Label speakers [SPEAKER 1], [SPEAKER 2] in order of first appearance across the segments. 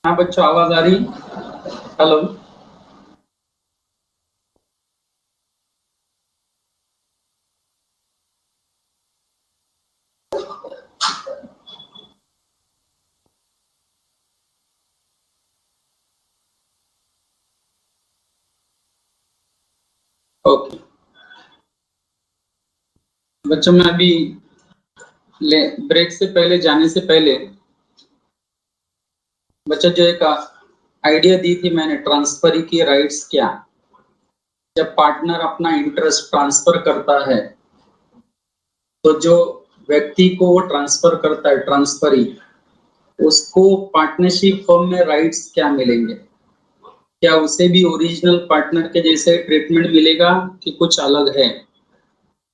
[SPEAKER 1] हाँ बच्चों, आवाज आ रही? हेलो। ओके बच्चों, मैं अभी ब्रेक से पहले जाने से पहले बच्चों जो एक आइडिया दी थी मैंने, ट्रांसफर की राइट्स क्या। जब पार्टनर अपना इंटरेस्ट ट्रांसफर करता है तो जो व्यक्ति को वो ट्रांसफर करता है, ट्रांसफरी, उसको पार्टनरशिप फॉर्म में राइट्स क्या मिलेंगे? क्या उसे भी ओरिजिनल पार्टनर के जैसे ट्रीटमेंट मिलेगा कि कुछ अलग है?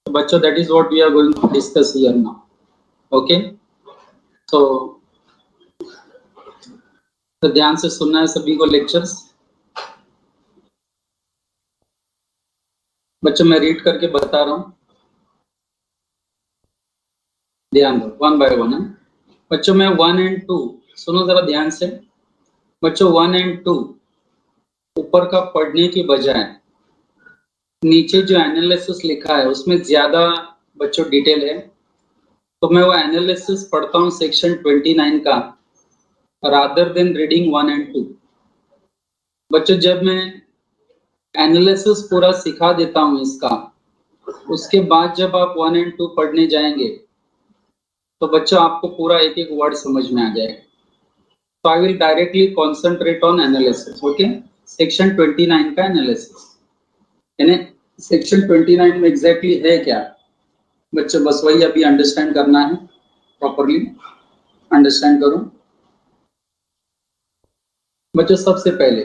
[SPEAKER 1] तो बच्चों, that is what we are going to discuss here now. Okay, तो ध्यान से सुनना है सभी को लेक्चर्स। बच्चों मैं रीड करके बता रहा हूँ, ध्यान दो, वन बाय वन है। बच्चों मैं 1 और 2 सुनो जरा ध्यान से। बच्चों 1 और 2 ऊपर का पढ़ने की बजाय नीचे जो एनालिसिस लिखा है उसमें ज्यादा बच्चों डिटेल है, तो मैं वो एनालिसिस पढ़ता हूँ सेक्शन 29 का, रादर देन रीडिंग 1 और 2। बच्चों जब मैं एनालिसिस पूरा सिखा देता हूँ इसका, उसके बाद जब आप 1 और 2 पढ़ने जाएंगे तो बच्चों आपको पूरा एक एक वर्ड समझ में आ जाएगा। तो I will directly concentrate on analysis. Okay, section 29 का एनालिसिस, यानी सेक्शन 29 में एग्जैक्टली है क्या बच्चों, बस वही अभी अंडरस्टैंड करना है, प्रॉपरली अंडरस्टैंड करो। बच्चों सबसे पहले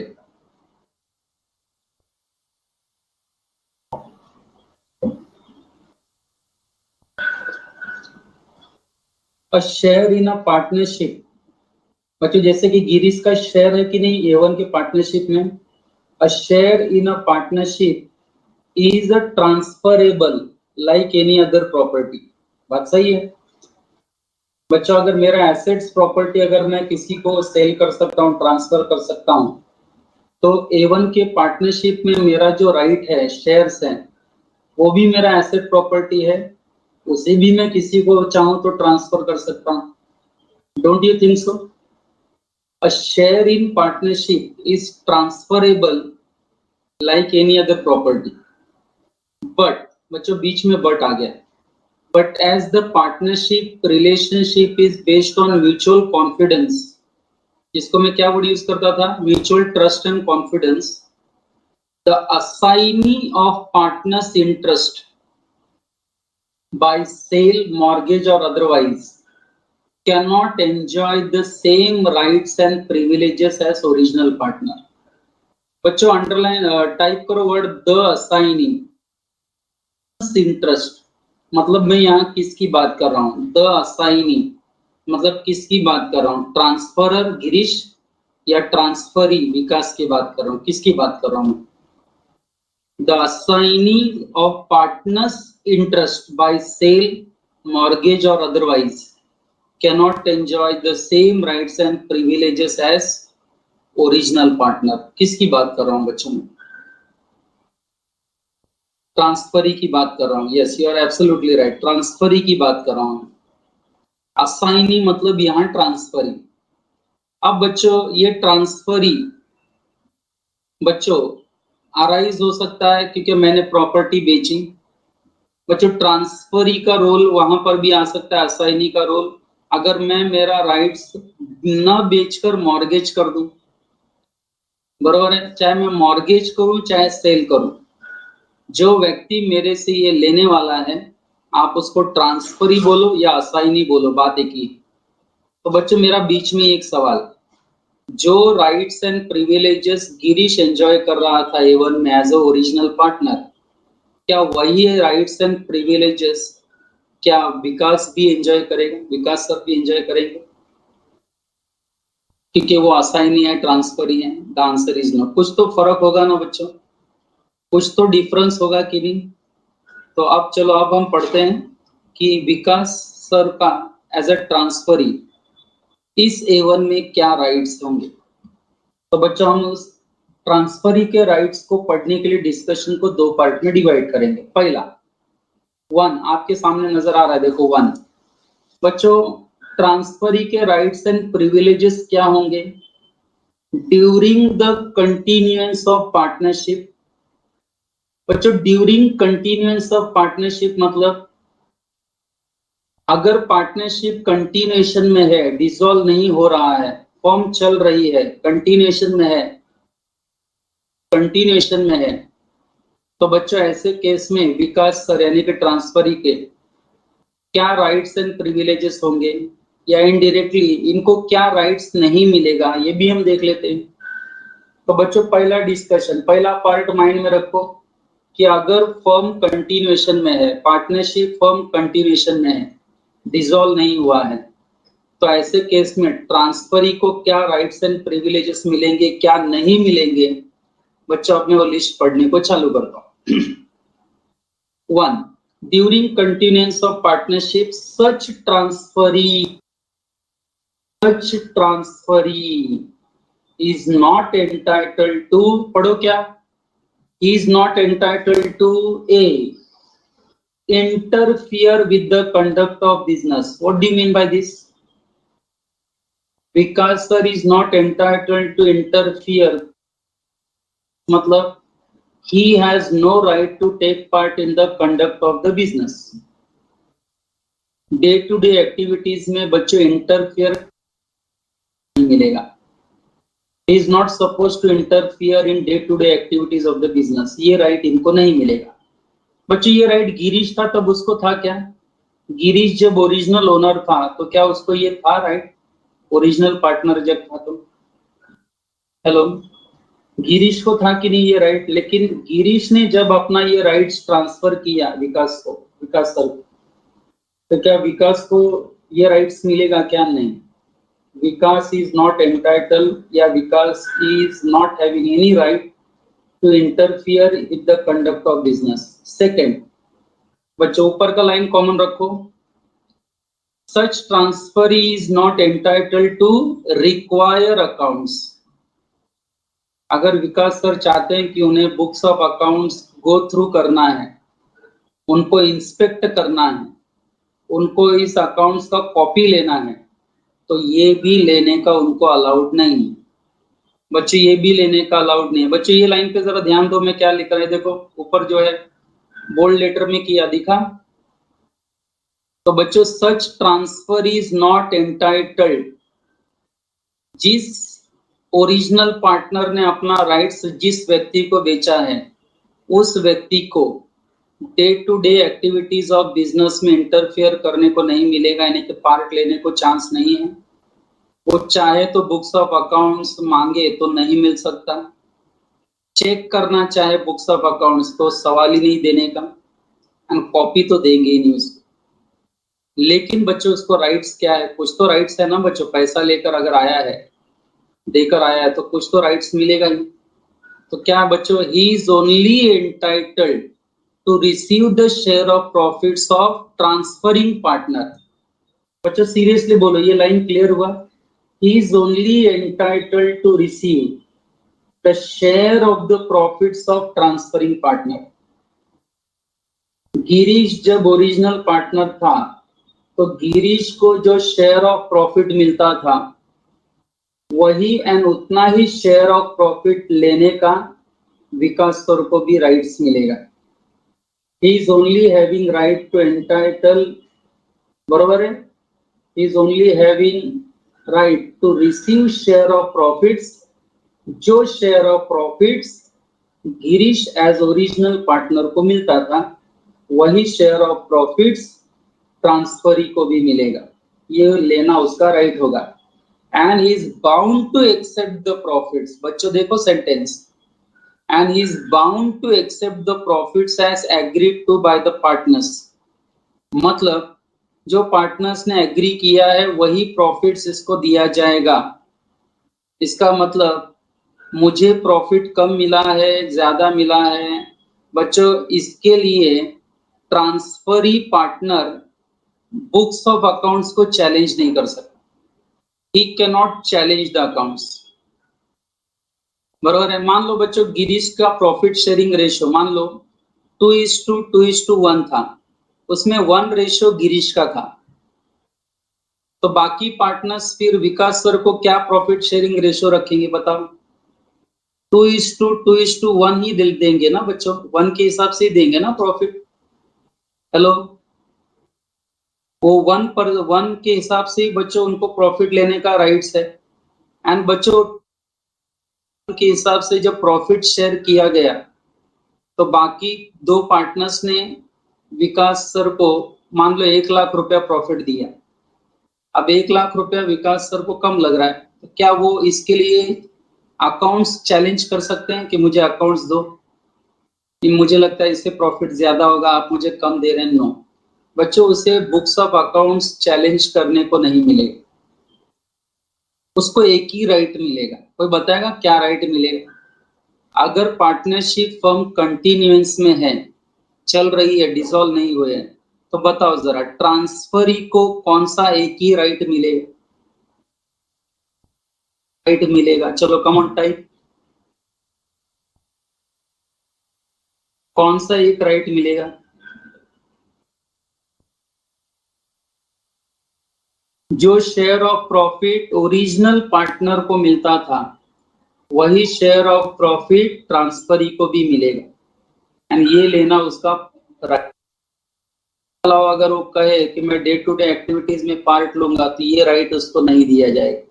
[SPEAKER 1] a share in a partnership. बच्चों जैसे कि गिरीश का शेयर है कि नहीं A1 के पार्टनरशिप में, a share in a partnership is a transferable like any other property. बात सही है बच्चों? अगर मेरा एसेट्स प्रॉपर्टी अगर मैं किसी को सेल कर सकता हूँ, ट्रांसफर कर सकता हूँ, तो A1 के पार्टनरशिप में मेरा जो राइट है, शेयर्स है, वो भी मेरा एसेट प्रॉपर्टी है, उसे भी मैं किसी को चाहूँ तो ट्रांसफर कर सकता हूँ। Don't you think so? A share in partnership is transferable like any other property, but बच्चों बीच में बट आ गया, but as the partnership relationship is based on mutual confidence, इसको मैं क्या वर्ड यूज करता था, mutual trust and confidence, the assignee of partners interest by sale, mortgage or otherwise cannot enjoy the same rights and privileges as original partner। बच्चों underline type करो word the assignee interest, मतलब मैं यहाँ किसकी बात कर रहा हूँ, द असाइनी मतलब किसकी बात कर रहा हूँ, ट्रांसफरर गिरीश या ट्रांसफरी विकास की बात कर रहा हूँ, किसकी बात कर रहा हूँ? The assignee of partners interest by sale, mortgage और otherwise cannot enjoy the same rights and privileges as original partner. किसकी बात कर रहा हूँ बच्चों में? ट्रांसफरी की बात कर रहा हूँ। Yes, you are absolutely right, transferee की बात कर रहा हूँ। असाइनी मतलब यहाँ ट्रांसफरी। अब बच्चों ये ट्रांसफरी बच्चों अराइज हो सकता है क्योंकि मैंने प्रॉपर्टी बेची। बच्चों ट्रांसफरी का रोल वहां पर भी आ सकता है, असाइनी का रोल, अगर मैं मेरा राइट्स न बेचकर मॉर्गेज कर दूं, बरोबर है, चाहे मैं मॉर्गेज करूं चाहे सेल करूं, जो व्यक्ति मेरे से ये लेने वाला है आप उसको ट्रांसफरी बोलो या असाइनी बोलो, बात एक ही। तो बच्चों मेरा बीच में एक सवाल, जो rights and privileges Girish enjoy कर रहा था A1 में एज अ ओरिजिनल पार्टनर, क्या वही राइट्स एंड प्रिविलेजेस क्या विकास भी एंजॉय करेगा, विकास सर भी एंजॉय करेंगे? क्योंकि वो असाइनी है, ट्रांसफरी है। The answer is no. कुछ तो फर्क होगा ना बच्चों, कुछ तो डिफरेंस होगा कि नहीं? तो अब चलो अब हम पढ़ते हैं कि विकास सर का एज अ ट्रांसफरी इस A1 में क्या राइट्स होंगे। तो बच्चों हम उस ट्रांसफरी के राइट्स को पढ़ने के लिए डिस्कशन को दो पार्ट में डिवाइड करेंगे। पहला 1 आपके सामने नजर आ रहा है, देखो 1। बच्चों ट्रांसफरी के राइट्स एंड प्रिविलेजेस क्या होंगे during the continuance of partnership. बच्चों ड्यूरिंग कंटिन्यूएंस ऑफ पार्टनरशिप मतलब अगर पार्टनरशिप कंटिन्यूएशन में है, डिसॉल्व नहीं हो रहा है, फॉर्म चल रही है, कंटिन्यूएशन में है, कंटिन्यूएशन में है, तो बच्चों ऐसे केस में विकास सर यानी कि ट्रांसफरी के क्या राइट्स एंड प्रिविलेजेस होंगे या इनडायरेक्टली इनको क्या राइट्स नहीं मिलेगा, ये भी हम देख लेते हैं। तो बच्चों पहला डिस्कशन, पहला पार्ट माइंड में रखो कि अगर फर्म कंटिन्यूएशन में है, पार्टनरशिप फर्म कंटिन्यूएशन में है, डिसॉल्व नहीं हुआ है, तो ऐसे केस में ट्रांसफरी को क्या राइट्स एंड प्रिविलेजेस मिलेंगे, क्या नहीं मिलेंगे। बच्चों अपने वो लिस्ट पढ़ने को चालू करता हूं। 1 during continuance of partnership such transferee is not entitled to, पढ़ो क्या, is not entitled to a interfere with the conduct of business. What do you mean by this? Vikas sir is not entitled to interfere मतलब he has no right to take part in the conduct of the business. Day to day activities में बच्चों interfere नहीं मिलेगा। He is not supposed to interfere in day-to-day activities of the business. ये right इनको नहीं मिलेगा। बच्चों ये राइट गिरीश था तब उसको था क्या? गिरीश जब ओरिजिनल ओनर था तो क्या उसको ये था राइट? ओरिजिनल पार्टनर जब था तो हेलो गिरीश को था कि नहीं ये राइट? लेकिन गिरीश ने जब अपना ये राइट्स ट्रांसफर किया विकास को, विकास सर को, तो क्या विकास को ये राइट्स मिलेगा क्या? नहीं। Vikas is not entitled या Vikas is not having any right to interfere with the conduct of business. Second, बच्चों ऊपर का लाइन कॉमन रखो, such transfer is not entitled to require accounts. अगर विकास सर चाहते हैं कि उन्हें books of accounts go through करना है, उनको इंस्पेक्ट करना है, उनको इस अकाउंट्स का कॉपी लेना है, तो ये भी लेने का उनको अलाउड नहीं है। बच्चे ये भी लेने का अलाउड नहीं है। बच्चे ये लाइन पे जरा ध्यान दो, मैं क्या लिख रहा है, देखो ऊपर जो है बोल्ड लेटर में किया दिखा। तो बच्चों सच ट्रांसफर इज नॉट एंटाइटल्ड, जिस ओरिजिनल पार्टनर ने अपना राइट्स जिस व्यक्ति को बेचा है उस व्यक्ति को day to day activities of business में इंटरफेयर करने को नहीं मिलेगा, यानी कि पार्ट लेने को चांस नहीं है। वो चाहे तो बुक्स ऑफ अकाउंट्स मांगे तो नहीं मिल सकता, चेक करना चाहे बुक्स ऑफ अकाउंट्स तो सवाल ही नहीं देने का, एंड कॉपी तो देंगे ही नहीं उसको। लेकिन बच्चों उसको राइट्स क्या है? कुछ तो राइट्स है ना बच्चों, पैसा लेकर अगर आया है, देकर आया है, तो कुछ तो राइट्स मिलेगा ही। तो क्या बच्चों he is only entitled to receive the share of profits of transferring partner. बच्चों सीरियसली बोलो, ये लाइन क्लियर हुआ? He is only entitled to receive the share of the profits of transferring partner. Girish जब original partner था तो गिरीश को जो share of profit मिलता था वही एंड उतना ही शेयर ऑफ प्रॉफिट लेने का विकास सर को भी राइट्स मिलेगा। He is only having right to entitle, बरोबर है? He is only having right to receive share of profits, जो share of profits Girish as original partner को मिलता था वही share of profits ट्रांसफरी को भी मिलेगा, ये लेना उसका राइट होगा। And he is bound to accept the profits. बच्चों देखो sentence, and he is bound to accept the profits as agreed to by the partners. मतलब जो पार्टनर्स ने एग्री किया है वही प्रॉफिट्स इसको दिया जाएगा। इसका मतलब मुझे प्रॉफिट कम मिला है, ज्यादा मिला है, बच्चों इसके लिए transferee partner books of accounts को चैलेंज नहीं कर सकता। He cannot challenge the accounts. बराबर है। मान लो बच्चों गिरीश का प्रॉफिट शेयरिंग रेशियो मान लो 2:2:1 था, उसमें 1 रेशियो गिरीश का था, तो बाकी पार्टनर्स फिर विकास सर को क्या प्रॉफिट शेयरिंग रेशियो रखेंगे बताओ? 2:2:1 ही देंगे ना बच्चों, 1 के हिसाब से ही देंगे ना प्रॉफिट। हेलो, वो 1 के हिसाब से ही बच्चों उनको प्रॉफिट लेने का राइट्स है। एंड बच्चों के हिसाब से जब प्रॉफिट शेयर किया गया तो बाकी दो पार्टनर्स ने विकास सर को मान लो 1 लाख रुपया प्रॉफिट दिया। अब 1 लाख रुपया विकास सर को कम लग रहा है, तो क्या वो इसके लिए अकाउंट्स चैलेंज कर सकते हैं कि मुझे अकाउंट्स दो, कि मुझे लगता है इससे प्रॉफिट ज्यादा होगा, आप मुझे कम दे रहे हैं? नो बच्चों, उसे बुक्स ऑफ अकाउंट्स चैलेंज करने को नहीं मिलेगा, उसको एक ही राइट मिलेगा। कोई बताएगा क्या राइट मिलेगा? अगर पार्टनरशिप फर्म कंटिन्यूएंस में है, चल रही है, डिसॉल्व नहीं हुए हैं, तो बताओ जरा ट्रांसफरी को कौन सा एक ही राइट मिलेगा? राइट मिलेगा, चलो कम ऑन टाइप, कौन सा एक राइट मिलेगा? जो share of profit original partner को मिलता था वही शेयर ऑफ प्रॉफिट ट्रांसफरी को भी मिलेगा, एंड ये लेना उसका राइट। अलावा अगर वो कहे कि मैं डे टू डे एक्टिविटीज में पार्ट लूंगा तो ये राइट उसको नहीं दिया जाएगा।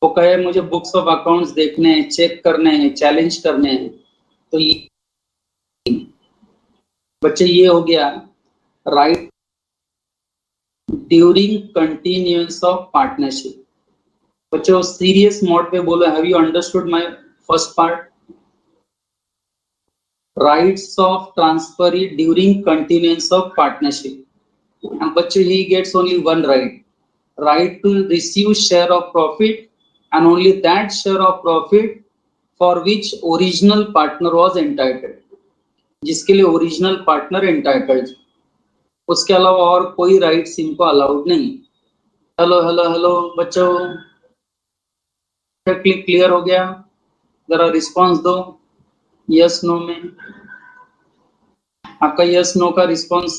[SPEAKER 1] वो कहे मुझे बुक्स ऑफ अकाउंट्स देखने हैं, चेक करने हैं, चैलेंज करने हैं, तो ये बच्चे ये हो गया right during continuance of partnership. बच्चों सीरियस मोड पे बोलो, have you understood my first part? Rights of transferee during continuance of partnership, and बच्चों he gets only one right to receive share of profit, and only that share of profit for which original partner was entitled, जिसके लिए original partner entitled, उसके अलावा और कोई rights इनको allowed नहीं। Hello hello hello बच्चों, क्लियर हो गया? जरा रिस्पांस दो यस नो में, आपका यस नो का रिस्पांस।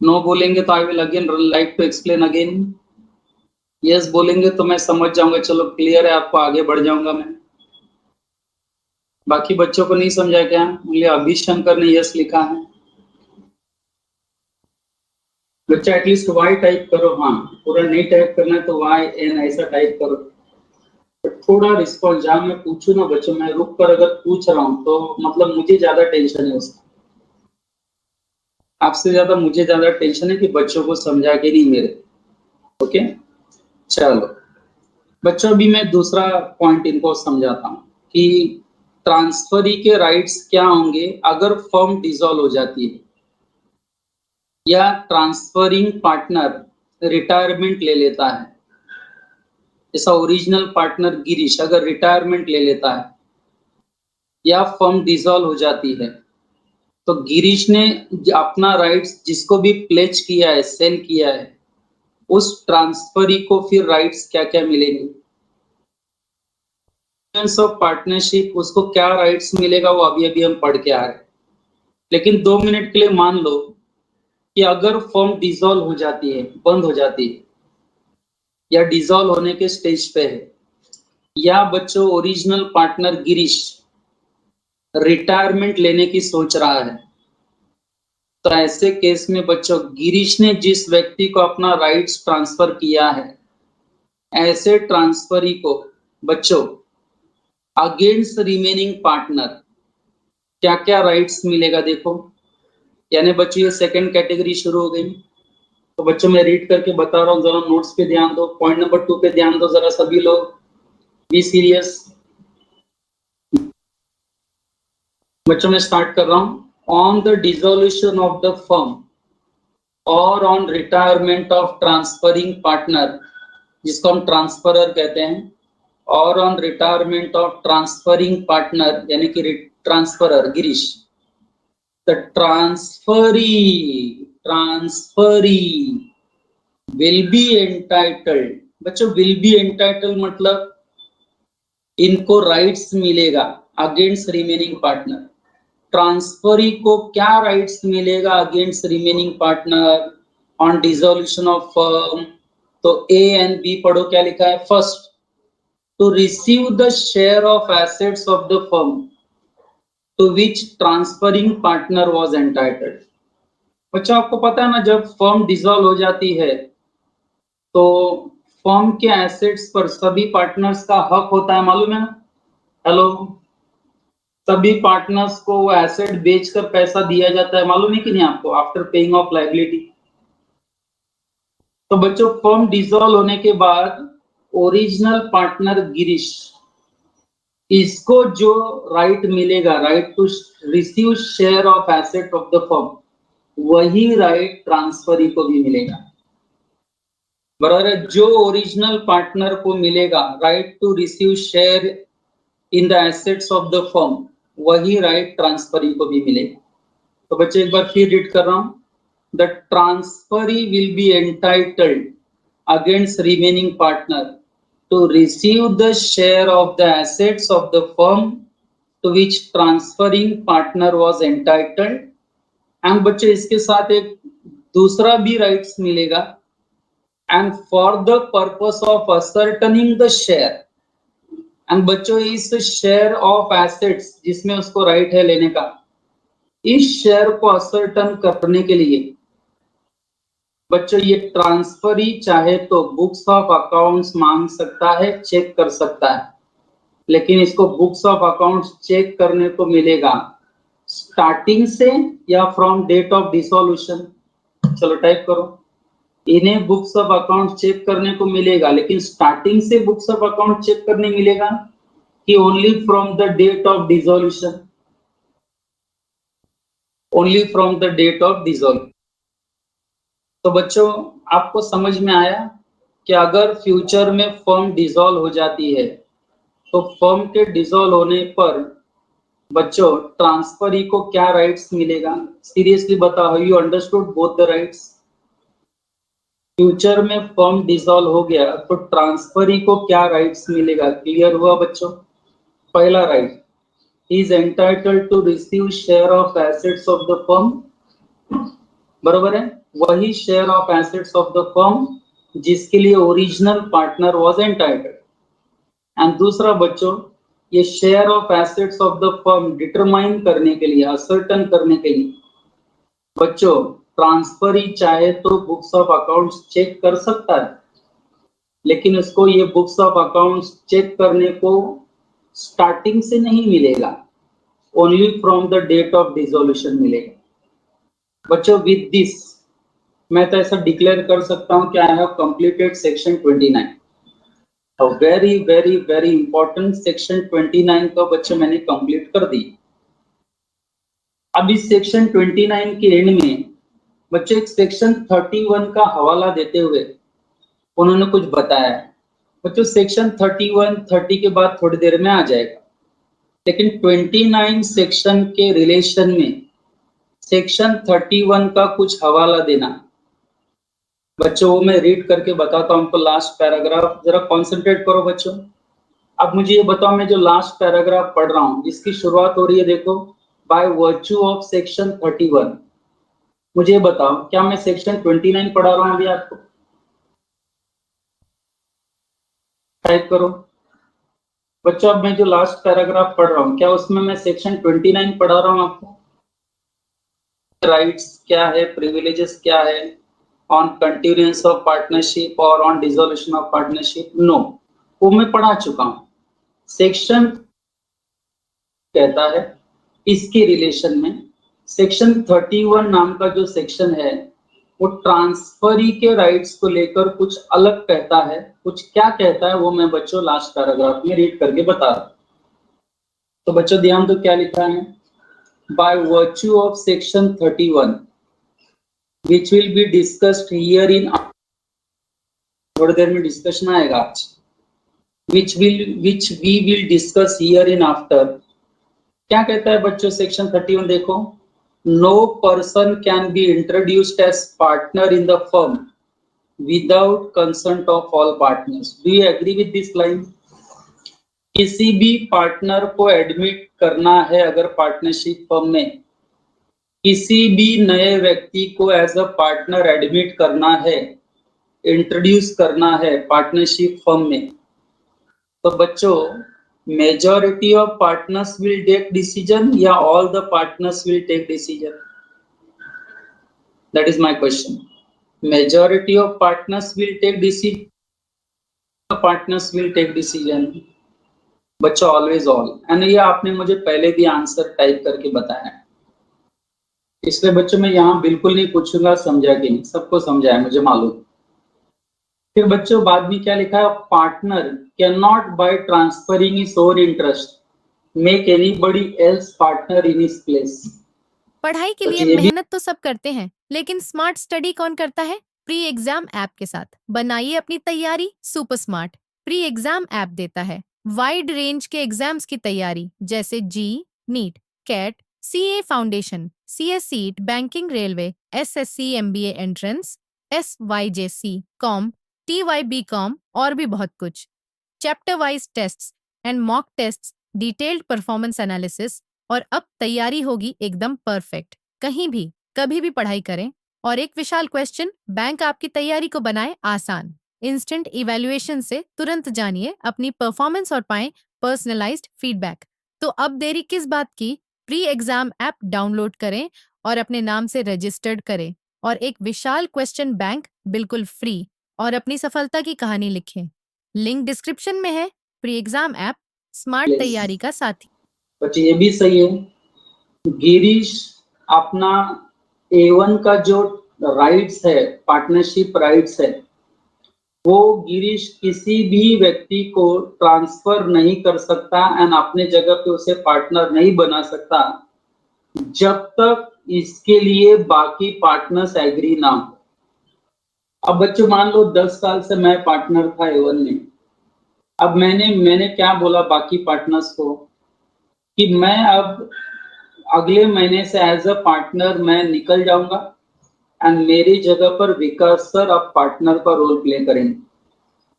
[SPEAKER 1] नो बोलेंगे तो I will again like to explain again, yes बोलेंगे तो मैं समझ जाऊंगा, चलो क्लियर है आपको, आगे बढ़ जाऊंगा मैं। बाकी बच्चों को नहीं समझा क्या? मुझे अभिशंकर ने यस लिखा है। बच्चा एटलीस्ट वाई टाइप करो, हाँ पूरा नहीं टाइप करना है तो वाई एन ऐसा टाइप करो, थोड़ा रिस्पॉन्स। जहां मैं पूछू ना बच्चों, मैं रुक कर अगर पूछ रहा हूँ तो मतलब मुझे ज्यादा टेंशन है उसका, आपसे ज्यादा मुझे ज्यादा टेंशन है कि बच्चों को समझा के नहीं मेरे। ओके चलो बच्चों, अभी मैं दूसरा पॉइंट इनको समझाता हूँ कि ट्रांसफरी के राइट्स क्या होंगे अगर फर्म डिसॉल्व हो जाती है या ट्रांसफरिंग पार्टनर रिटायरमेंट ले लेता है। जैसा ओरिजिनल पार्टनर गिरीश अगर रिटायरमेंट ले लेता है या फर्म डिसॉल्व हो जाती है, तो गिरीश ने अपना राइट्स जिसको भी प्लेज किया है, सेल किया है, उस ट्रांसफरी को फिर राइट्स क्या क्या मिलेंगे? ऑफ पार्टनरशिप उसको क्या राइट्स मिलेगा वो अभी अभी हम पढ़ के आ रहे हैं। लेकिन 2 मिनट के लिए मान लो कि अगर फर्म डिसॉल्व हो जाती है, बंद हो जाती है या डिसॉल्व होने के स्टेज पे है, या बच्चों ओरिजिनल पार्टनर गिरीश रिटायरमेंट लेने की सोच रहा है, तो ऐसे केस में बच्चों गिरीश ने जिस व्यक्ति को अपना राइट्स ट्रांसफर किया है, ऐसे ट्रांसफरी को बच्चों अगेंस्ट रिमेनिंग पार्टनर क्या क्या राइट्स मिलेगा देखो। यानी बच्चों ये सेकंड कैटेगरी शुरू हो गई। तो बच्चों मैं रीड करके बता रहा हूँ, जरा नोट्स पे ध्यान दो, पॉइंट नंबर 2 पे ध्यान दो जरा सभी लोग, बी सीरियस। बच्चों मैं स्टार्ट कर रहा हूँ। On the dissolution of the firm और on retirement of transferring partner, जिसको हम ट्रांसफरर कहते हैं, और on retirement of transferring partner यानी कि transferor Girish, the transferee will be entitled. बच्चों विल बी एंटाइटल्ड मतलब इनको राइट्स मिलेगा अगेंस्ट रिमेनिंग पार्टनर। ट्रांसफरी को क्या राइट्स मिलेगा against remaining partner on dissolution of firm? तो ए एंड बी पढ़ो क्या लिखा है। First, to receive the share of assets of the firm to which transferring partner was entitled. बच्चों आपको पता है ना, जब फर्म डिसॉल्व हो जाती है तो फर्म के एसेट्स पर सभी पार्टनर्स का हक होता है, मालूम है ना? हेलो, सभी पार्टनर्स को वो एसेट बेचकर पैसा दिया जाता है, मालूम है कि नहीं आपको, आफ्टर पेइंग ऑफ लायबिलिटी। तो बच्चों फर्म डिसॉल्व होने के बाद ओरिजिनल पार्टनर गिरीश, इसको जो राइट मिलेगा, right to receive share of asset of the firm, वही राइट ट्रांसफरी को भी मिलेगा। बराबर है, जो ओरिजिनल पार्टनर को मिलेगा right to receive share in the assets of the firm, वही राइट ट्रांसफरी को भी मिलेगा। तो बच्चे एक बार फिर रीड कर रहा हूं, the transferee will be entitled against remaining partner to receive the share of the assets of the firm to which transferring partner was entitled. And बच्चे इसके साथ एक दूसरा भी राइट्स मिलेगा, and for the purpose of ascertaining the share, and बच्चों इस share of assets जिसमें उसको राइट है लेने का, इस शेयर को असर्टन करने के लिए बच्चों ये ट्रांसफरी चाहे तो बुक्स ऑफ अकाउंट्स मांग सकता है, चेक कर सकता है, लेकिन इसको बुक्स ऑफ अकाउंट्स चेक करने को मिलेगा स्टार्टिंग से या फ्रॉम डेट ऑफ डिसोल्यूशन। चलो टाइप करो, इन्हें बुक्स ऑफ अकाउंट चेक करने को मिलेगा, लेकिन स्टार्टिंग से बुक्स ऑफ अकाउंट चेक करने मिलेगा कि only from the date of dissolution? Only from the date of dissolution. तो बच्चों आपको समझ में आया कि अगर फ्यूचर में फर्म डिसॉल्व हो जाती है तो फर्म के डिसॉल्व होने पर बच्चों ट्रांसफरी को क्या राइट्स मिलेगा? सीरियसली बताओ, you understood both the rights? Future में फर्म डिसॉल्व हो गया तो ट्रांसफरी को क्या राइट्स मिलेगा? क्लियर हुआ बच्चों? पहला right, is entitled to receive share of assets of the firm, बरोबर है, वही share of assets of the firm जिसके लिए original partner was entitled. And दूसरा बच्चों, ये share of assets of the firm determine करने के लिए, असर्टन करने के लिए बच्चों ट्रांसफरी चाहे तो बुक्स ऑफ अकाउंट्स चेक कर सकता है, लेकिन उसको ये बुक्स ऑफ अकाउंट्स चेक करने को स्टार्टिंग से नहीं मिलेगा, only from the date of dissolution मिलेगा। बच्चों विद दिस मैं तो ऐसा डिक्लेयर कर सकता हूं कि I have completed section 29। Very very very important section 29 को बच्चों मैंने कंप्लीट कर दी। अब इस सेक्शन 29 के एंड में बच्चों एक सेक्शन 31 का हवाला देते हुए उन्होंने कुछ बताया। बच्चों सेक्शन 31 30 के बाद थोड़ी देर में आ जाएगा, लेकिन 29 सेक्शन के रिलेशन में सेक्शन 31 का कुछ हवाला देना बच्चों, वो मैं रीड करके बताता हूं आपको। लास्ट पैराग्राफ जरा कॉन्सेंट्रेट करो बच्चों। अब मुझे ये बताओ, मैं जो लास्ट पैराग्राफ पढ़ रहा हूं जिसकी शुरुआत हो रही है देखो, बाय वर्च्यू ऑफ सेक्शन 31, मुझे बताओ क्या मैं सेक्शन 29 पढ़ा रहा हूं अभी आपको? टाइप करो बच्चों। अब मैं जो लास्ट पैराग्राफ पढ़ रहा हूं क्या उसमें मैं सेक्शन 29 पढ़ा रहा हूं आपको? राइट्स क्या है, प्रिविलेजेस क्या है, ऑन कंटिन्यूएंस ऑफ पार्टनरशिप और on dissolution of partnership? No, वो मैं पढ़ा चुका हूं। सेक्शन कहता है इसके रिलेशन में सेक्शन 31 नाम का जो सेक्शन है वो ट्रांसफरी के राइट्स को लेकर कुछ अलग कहता है। कुछ क्या कहता है वो मैं बच्चों लास्ट पैराग्राफ में रीड करके बता रहा हूं। तो बच्चों ध्यान दो क्या लिखा है, by virtue of section 31 which will be discussed here in, थोड़ी देर में डिस्कशन आएगा आज, which we will discuss here in after। क्या कहता है बच्चों सेक्शन 31 देखो, no person can be introduced as partner in the firm without consent of all partners। Do you agree with this line? किसी भी पार्टनर को एडमिट करना है अगर पार्टनरशिप फर्म में, किसी भी नए व्यक्ति को एज अ पार्टनर एडमिट करना है, इंट्रोड्यूस करना है पार्टनरशिप फर्म में, तो बच्चों majority of partners will take decision या all the partners will take decision? That is my question. Majority of partners will take decision, partners will take decision. बच्चों always all, and ये आपने मुझे पहले भी आंसर टाइप करके बताया है, इसलिए बच्चों मैं यहाँ बिल्कुल नहीं पूछूंगा समझा कि नहीं, सबको समझा है मुझे मालूम. फिर बच्चों बाद में क्या लिखा है, partner can not by transferring his own interest make anybody else partner in his place.
[SPEAKER 2] पढ़ाई के लिए मेहनत तो सब करते हैं, लेकिन स्मार्ट स्टडी कौन करता है? प्री एग्जाम ऐप के साथ बनाइए अपनी तैयारी super smart. Pre exam app देता है वाइड रेंज के एग्जाम्स की तैयारी, जैसे JEE, NEET, CAT, CA foundation, CS seat, banking, railway, SSC, MBA entrance, SYJC, com, TYBCom और भी बहुत कुछ. Chapter wise tests and mock tests, detailed performance analysis, और अब तैयारी होगी एकदम परफेक्ट. कहीं भी कभी भी पढ़ाई करें. और एक विशाल क्वेश्चन बैंक आपकी तैयारी को बनाए आसान. इंस्टेंट इवैल्यूएशन से तुरंत जानिए अपनी परफॉर्मेंस और पाएं पर्सनलाइज्ड फीडबैक. तो अब देरी किस बात की? प्री एग्जाम ऐप डाउनलोड करें और अपने नाम से रजिस्टर्ड करें और एक विशाल क्वेश्चन बैंक बिल्कुल फ्री और अपनी सफलता की कहानी लिखें. लिंक डिस्क्रिप्शन में है. प्री एग्जाम ऐप स्मार्ट तैयारी का साथी.
[SPEAKER 1] बच्चे ये भी सही है, गिरीश अपना A1 का जो राइट्स है, पार्टनरशिप राइट्स है, वो गिरीश किसी भी व्यक्ति को ट्रांसफर नहीं कर सकता एंड अपने जगह पे उसे पार्टनर नहीं बना सकता जब तक इसके लिए बाकी पार्टनर्स एग्री ना हो. अब बच्चों मान लो 10 साल से मैं पार्टनर था A1 में. अब मैंने क्या बोला बाकी पार्टनर्स को कि मैं अब अगले महीने से एज अ पार्टनर मैं निकल जाऊंगा एंड मेरी जगह पर विकास सर अब पार्टनर का रोल प्ले करेंगे.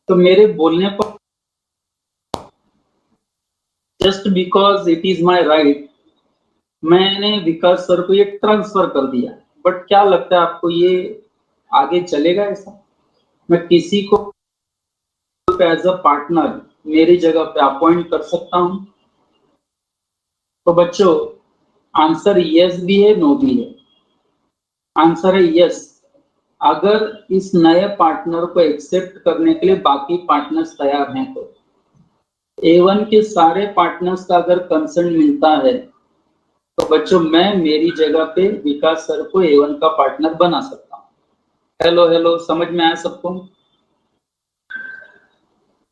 [SPEAKER 1] तो मेरे बोलने पर just because it is my right मैंने विकास सर को ये ट्रांसफर कर दिया. बट क्या लगता है आपको ये आगे चलेगा ऐसा? मैं किसी को एज अ पार्टनर मेरी जगह पे अपॉइंट कर सकता हूं? तो बच्चों आंसर यस भी है, नो भी है. आंसर है यस. अगर इस नए पार्टनर को एक्सेप्ट करने के लिए बाकी पार्टनर्स तैयार हैं तो A1 के सारे पार्टनर्स का अगर कंसर्न मिलता है तो बच्चों मैं मेरी जगह पे विकास सर को A1 का पार्टनर बना सकता हूँ. हेलो हेलो, समझ में आया सबको?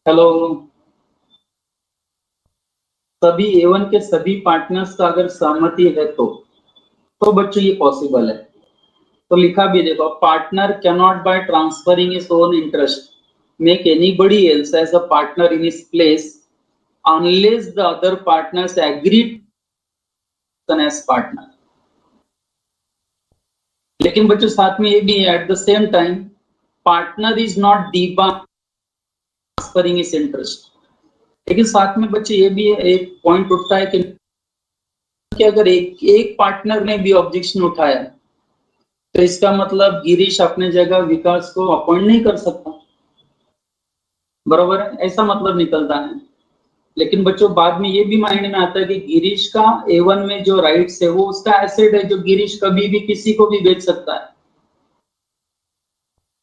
[SPEAKER 1] हेलो, सभी A1 के सभी पार्टनर्स का अगर सहमति है तो बच्चों ये पॉसिबल है. तो लिखा भी देखो, partner can not by transferring his own interest make anybody else as a partner in his place unless the other partners agree as partner. लेकिन बच्चों साथ में ये भी है, at the same time partner is not debarred transferring his interest. लेकिन साथ में बच्चे ये भी है, एक पॉइंट उठता है कि अगर एक पार्टनर ने भी ऑब्जेक्शन उठाया तो इसका मतलब गिरीश अपने जगह विकास को अपॉइंट नहीं कर सकता. बरोबर है, ऐसा मतलब निकलता है. लेकिन बच्चों बाद में ये भी माइंड में आता है कि गिरीश का A1 में जो राइट्स है वो उसका एसेट है जो गिरीश कभी भी किसी को भी बेच सकता है.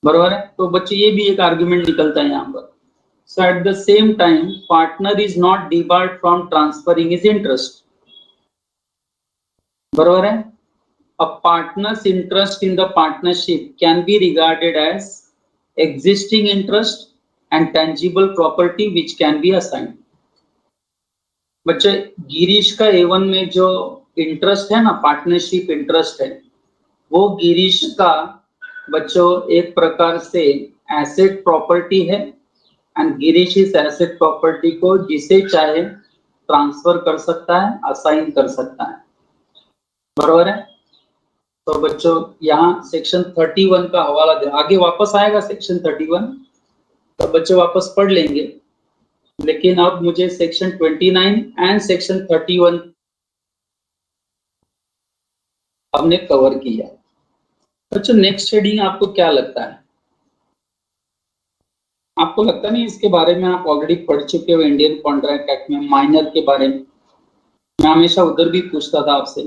[SPEAKER 1] बरोबर है. तो बच्चे ये भी एक आर्गुमेंट निकलता है यहाँ पर. So at the same time, partner is not debarred from transferring his interest. बरोबर है. A partner's interest in the partnership can be regarded as existing interest and tangible property which can be assigned. बच्चे गिरीश का A1 में जो interest है ना, partnership interest है, वो गिरीश का बच्चों एक प्रकार से एसेट प्रॉपर्टी है एंड गिरीश इस एसेट प्रॉपर्टी को जिसे चाहे ट्रांसफर कर सकता है, असाइन कर सकता है. बरोबर है. तो बच्चों यहाँ सेक्शन 31 का हवाला दे, आगे वापस आएगा सेक्शन 31, तो बच्चों वापस पढ़ लेंगे. लेकिन अब मुझे सेक्शन 29 एंड सेक्शन 31 हमने कवर किया। अच्छा, नेक्स्ट हेडिंग आपको क्या लगता है? आपको लगता नहीं इसके बारे में आप ऑलरेडी पढ़ चुके हो इंडियन कॉन्ट्रैक्ट एक्ट में माइनर के बारे में? मैं हमेशा उधर भी पूछता था आपसे,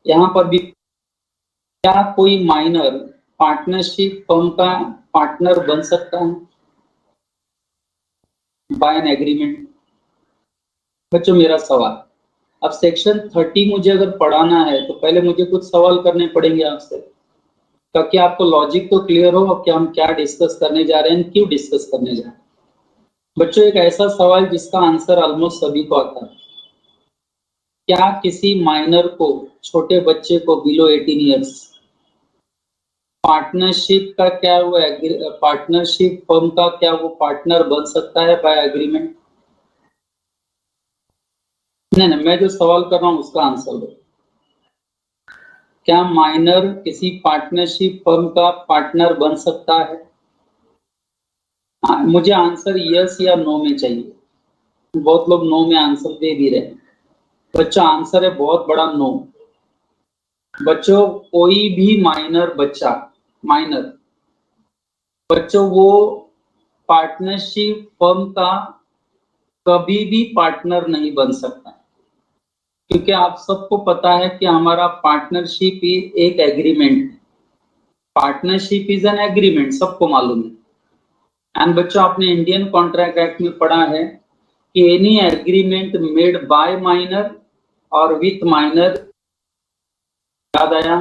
[SPEAKER 1] यहाँ पर भी, क्या कोई माइनर पार्टनरशिप फर्म का पार्टनर बन सकता है बाय एन एग्रीमेंट? बच्चों मेरा सवाल, अब सेक्शन 30 मुझे अगर पढ़ाना है तो पहले मुझे कुछ सवाल करने पड़ेंगे आपसे, ताकि आपको लॉजिक तो क्लियर हो कि हम क्या डिस्कस करने जा रहे हैं, क्यों डिस्कस करने जा रहे हैं। बच्चों एक ऐसा सवाल जिसका आंसर ऑलमोस्ट सभी को आता है, क्या किसी माइनर को, छोटे बच्चे को बिलो 18 ईयर्स, पार्टनरशिप का क्या वो पार्टनरशिप फर्म का क्या वो पार्टनर बन सकता है बाय एग्रीमेंट? नहीं, मैं जो सवाल कर रहा हूं उसका आंसर दो। क्या माइनर किसी पार्टनरशिप फर्म का पार्टनर बन सकता है? मुझे आंसर यस या नो में चाहिए। बहुत लोग नो में आंसर दे भी रहे हैं। बच्चा आंसर है बहुत बड़ा नो। बच्चों कोई भी माइनर बच्चा, माइनर बच्चों वो पार्टनरशिप फर्म का कभी भी पार्टनर नहीं बन सकता, क्योंकि आप सबको पता है कि हमारा पार्टनरशिप एक एग्रीमेंट है। पार्टनरशिप इज एन एग्रीमेंट, सबको मालूम है। एंड बच्चों आपने इंडियन कॉन्ट्रैक्ट एक्ट में पढ़ा है कि any agreement made by minor और विथ माइनर, याद आया?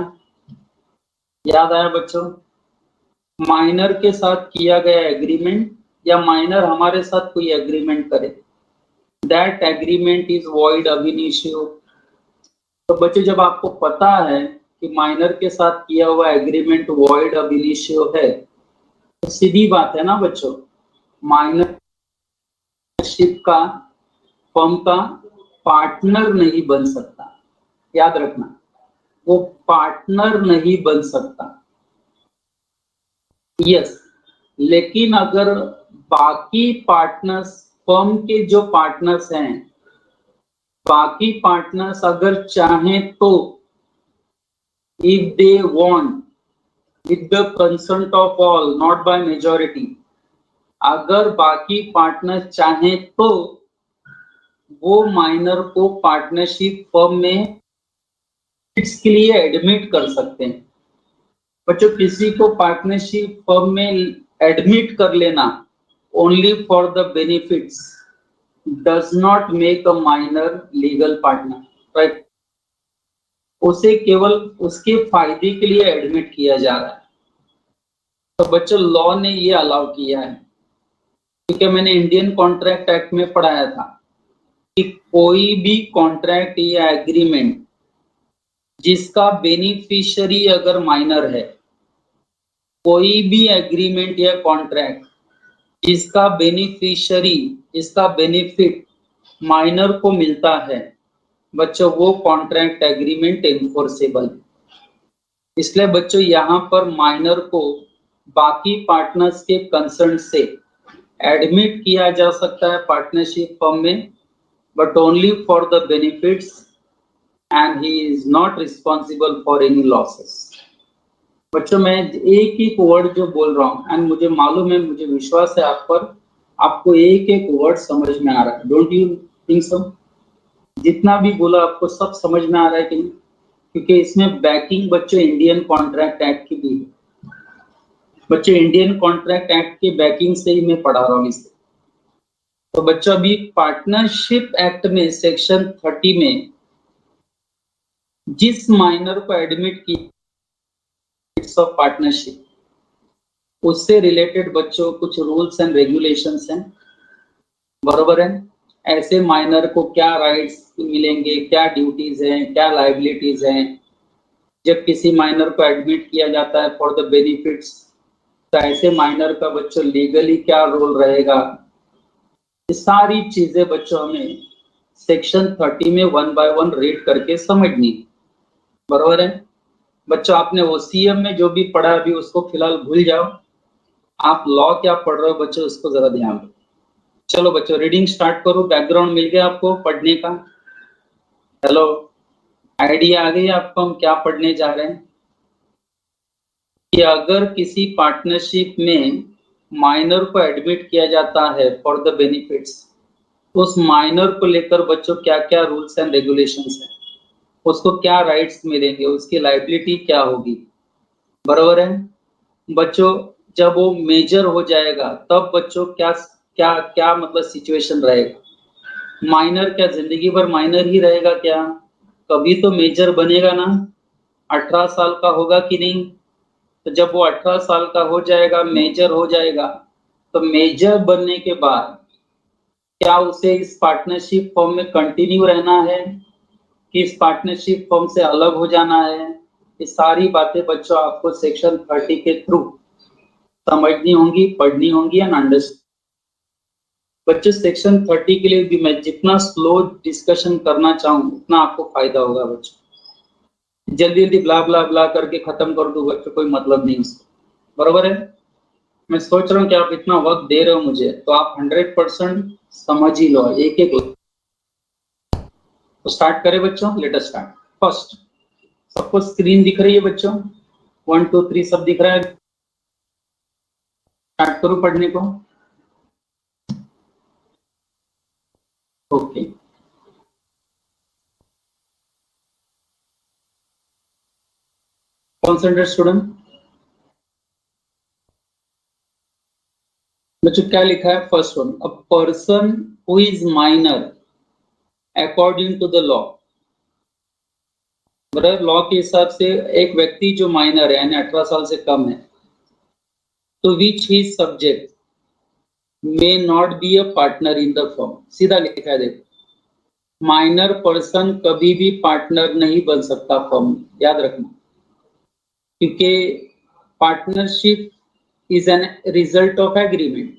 [SPEAKER 1] याद आया बच्चों? माइनर के साथ किया गया एग्रीमेंट या माइनर हमारे साथ कोई एग्रीमेंट करे, दैट एग्रीमेंट इज वॉइड अब इनिशियो। तो बच्चों जब आपको पता है कि माइनर के साथ किया हुआ एग्रीमेंट वॉइड अब इनिशियो है, तो सीधी बात है ना बच्चों, माइनरशिप का फर्म का पार्टनर नहीं बन सकता। याद रखना, वो पार्टनर नहीं बन सकता। यस, लेकिन अगर बाकी पार्टनर्स, फर्म के जो पार्टनर्स हैं, बाकी पार्टनर्स अगर चाहें तो, if they want, with the consent of all, not by majority, अगर बाकी पार्टनर चाहें तो वो माइनर को पार्टनरशिप फर्म में इसके लिए एडमिट कर सकते हैं। बच्चों किसी को पार्टनरशिप फर्म में एडमिट कर लेना only for the benefits does not make a minor legal partner, right? उसे केवल उसके फायदे के लिए एडमिट किया जा रहा है। तो बच्चों लॉ ने ये अलाउ किया है, क्योंकि मैंने इंडियन कॉन्ट्रैक्ट एक्ट में पढ़ाया था कि कोई भी कॉन्ट्रैक्ट या एग्रीमेंट जिसका बेनिफिशियरी अगर माइनर है, कोई भी एग्रीमेंट या कॉन्ट्रैक्ट जिसका बेनिफिशियरी, जिसका बेनिफिट माइनर को मिलता है, बच्चों वो कॉन्ट्रैक्ट एग्रीमेंट एनफोर्सेबल। इसलिए बच्चों यहाँ पर माइनर को बाकी पार्टनर्स के कंसर्न से एडमिट किया जा सकता है पार्टनरशिप फर्म में, but only for the benefits and he is not responsible for any losses. बच्चों मैं एक एक वर्ड जो बोल रहा हूँ, एंड मुझे मालूम है, मुझे विश्वास है आप पर, आपको एक एक वर्ड समझ में आ रहा है। डोंट यू थिंक सो? जितना भी बोला आपको सब समझ में आ रहा है कि नहीं? क्योंकि इसमें बैकिंग बच्चों इंडियन कॉन्ट्रैक्ट एक्ट की भी है। बच्चों इंडियन कॉन्ट्रैक्ट एक्ट की बैकिंग से ही मैं पढ़ा रहा हूँ इसे। तो बच्चों अभी पार्टनरशिप एक्ट में सेक्शन 30 में जिस माइनर को एडमिट की ऑफ पार्टनरशिप, उससे रिलेटेड बच्चों कुछ रूल्स एंड रेगुलेशंस हैं, बरोबर है? ऐसे माइनर को क्या राइट्स मिलेंगे, क्या ड्यूटीज हैं, क्या लायबिलिटीज हैं, जब किसी माइनर को एडमिट किया जाता है फॉर द बेनिफिट्स, तो ऐसे माइनर का बच्चों लीगली क्या रोल रहेगा, ये सारी चीजें बच्चों हमें सेक्शन 30 में 1 बाय 1 रीड करके समझनी, बरोबर है? बच्चों आपने ओसीएम में जो भी पढ़ा अभी उसको फिलहाल भूल जाओ, आप लॉ क्या पढ़ रहे हो बच्चों उसको जरा ध्यान दो। चलो बच्चों रीडिंग स्टार्ट करो। बैकग्राउंड मिल गया आपको पढ़ने का? हेलो, आइडिया आ गई आपको हम क्या पढ़ने जा रहे हैं? कि अगर किसी पार्टनरशिप में माइनर को एडमिट किया जाता है फॉर द बेनिफिट्स, तो उस माइनर को लेकर बच्चों क्या क्या रूल्स एंड रेगुलेशंस हैं, उसको क्या राइट्स मिलेंगे, उसकी लाइबिलिटी क्या होगी, बराबर है बच्चों? जब वो मेजर हो जाएगा तब बच्चों क्या क्या क्या मतलब सिचुएशन रहेगा? माइनर क्या जिंदगी भर माइनर ही रहेगा क्या? कभी तो मेजर बनेगा ना। 18 साल का होगा कि नहीं? तो जब वो 18 साल का हो जाएगा, मेजर हो जाएगा, तो मेजर बनने के बाद क्या उसे इस पार्टनरशिप फॉर्म में कंटिन्यू रहना है कि इस पार्टनरशिप फॉर्म से अलग हो जाना है? ये सारी बातें बच्चों आपको सेक्शन 30 के थ्रू समझनी होंगी, पढ़नी होंगी एंड अंडरस्टैंड। बच्चों सेक्शन 30 के लिए भी मैं जितना स्लो डिस्कशन करना चाहूँ उतना आपको फायदा होगा बच्चों। जल्दी जल्दी ब्ला ब्ला ब्ला करके खत्म कर दो बच्चों, कोई मतलब नहीं उसको, बराबर है? मैं सोच रहा हूँ कि आप इतना वक्त दे रहे हो मुझे, तो आप 100% समझ ही लो एक एक। तो स्टार्ट करें बच्चों, लेट अस स्टार्ट। फर्स्ट, सबको स्क्रीन दिख रही है बच्चों? 1 2 3 सब दिख रहा है? स्टार्ट करूँ पढ़ने को? ओके। Concentrate student. बच्चों क्या लिखा है? First one, a person who is minor according to the law. बराबर, लॉ के हिसाब से एक व्यक्ति जो माइनर है यानी 18 साल से कम है, तो which he subject may not be a partner in the firm. सीधा लिखा है देखो, माइनर पर्सन कभी भी पार्टनर नहीं बन सकता फर्म में, याद रखना, क्योंकि partnership is an result of agreement